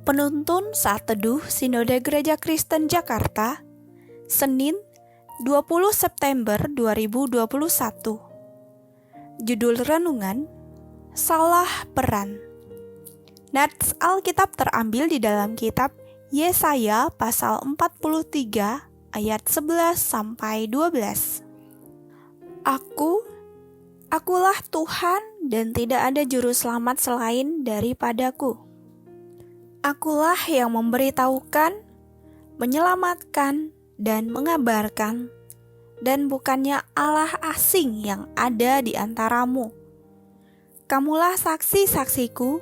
Penuntun Saat Teduh Sinode Gereja Kristen Jakarta, Senin 20 September 2021. Judul Renungan, Salah Peran. Nats Alkitab terambil di dalam kitab Yesaya pasal 43 ayat 11-12. Akulah Tuhan dan tidak ada juru selamat selain daripadaku. Akulah yang memberitahukan, menyelamatkan, dan mengabarkan, dan bukannya Allah asing yang ada di antaramu. Kamulah saksi-saksiku,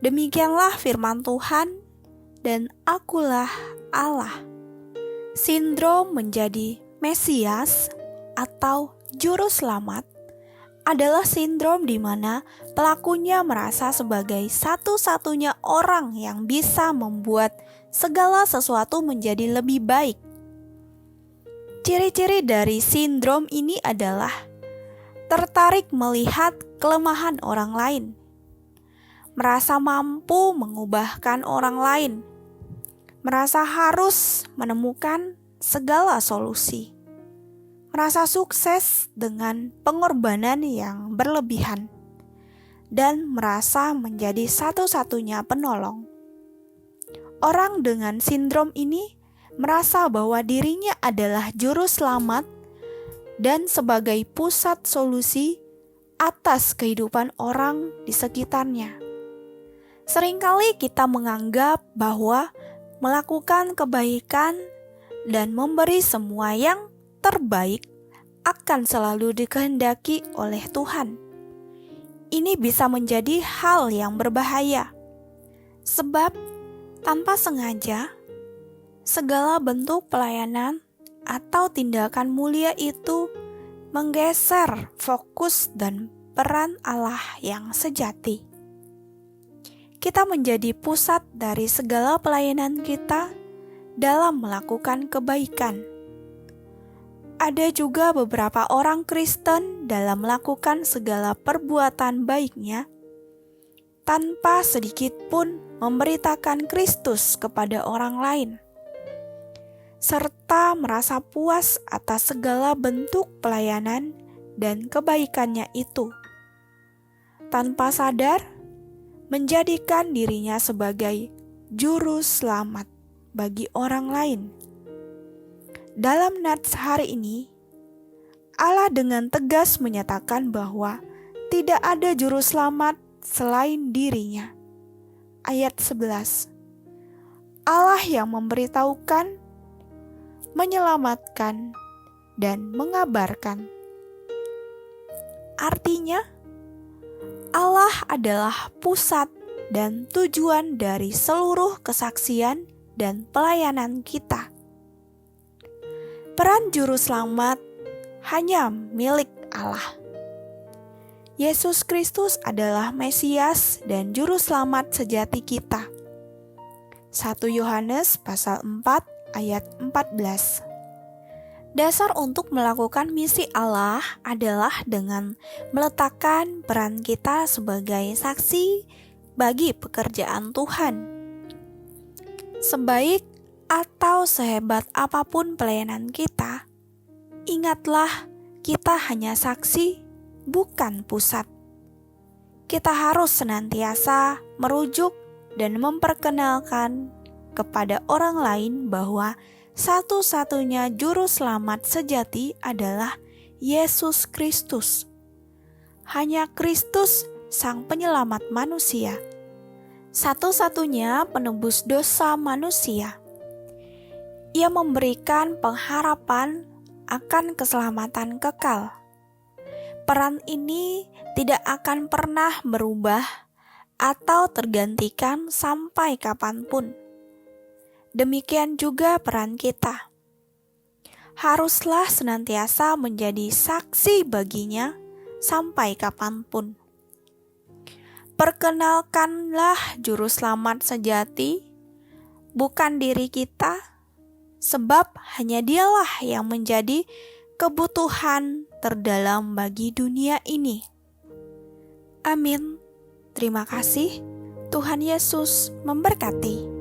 demikianlah firman Tuhan, dan akulah Allah. Sindrom menjadi Mesias atau Juru Selamat adalah sindrom di mana pelakunya merasa sebagai satu-satunya orang yang bisa membuat segala sesuatu menjadi lebih baik. Ciri-ciri dari sindrom ini adalah tertarik melihat kelemahan orang lain, merasa mampu mengubahkan orang lain, merasa harus menemukan segala solusi, merasa sukses dengan pengorbanan yang berlebihan, dan merasa menjadi satu-satunya penolong. Orang dengan sindrom ini merasa bahwa dirinya adalah juru selamat dan sebagai pusat solusi atas kehidupan orang di sekitarnya. Seringkali kita menganggap bahwa melakukan kebaikan dan memberi semua yang terbaik akan selalu dikehendaki oleh Tuhan. Ini bisa menjadi hal yang berbahaya, sebab tanpa sengaja, segala bentuk pelayanan atau tindakan mulia itu menggeser fokus dan peran Allah yang sejati. Kita menjadi pusat dari segala pelayanan kita dalam melakukan kebaikan. Ada juga beberapa orang Kristen dalam melakukan segala perbuatan baiknya tanpa sedikit pun memberitakan Kristus kepada orang lain, serta merasa puas atas segala bentuk pelayanan dan kebaikannya itu, tanpa sadar menjadikan dirinya sebagai juru selamat bagi orang lain. Dalam nats hari ini, Allah dengan tegas menyatakan bahwa tidak ada juru selamat selain dirinya. Ayat 11. Allah yang memberitahukan, menyelamatkan, dan mengabarkan. Artinya, Allah adalah pusat dan tujuan dari seluruh kesaksian dan pelayanan kita. Peran juru selamat hanya milik Allah. Yesus Kristus adalah Mesias dan juru selamat sejati kita. 1 Yohanes pasal 4 ayat 14. Dasar untuk melakukan misi Allah adalah dengan meletakkan peran kita sebagai saksi bagi pekerjaan Tuhan. Sebaik atau sehebat apapun pelayanan kita, ingatlah kita hanya saksi, bukan pusat. Kita harus senantiasa merujuk dan memperkenalkan kepada orang lain bahwa satu-satunya juru selamat sejati adalah Yesus Kristus. Hanya Kristus Sang Penyelamat manusia, satu-satunya penebus dosa manusia. Ia memberikan pengharapan akan keselamatan kekal. Peran ini tidak akan pernah berubah atau tergantikan sampai kapanpun. Demikian juga peran kita. Haruslah senantiasa menjadi saksi baginya sampai kapanpun. Perkenalkanlah juru selamat sejati, bukan diri kita, sebab hanya dialah yang menjadi kebutuhan terdalam bagi dunia ini. Amin. Terima kasih. Tuhan Yesus memberkati.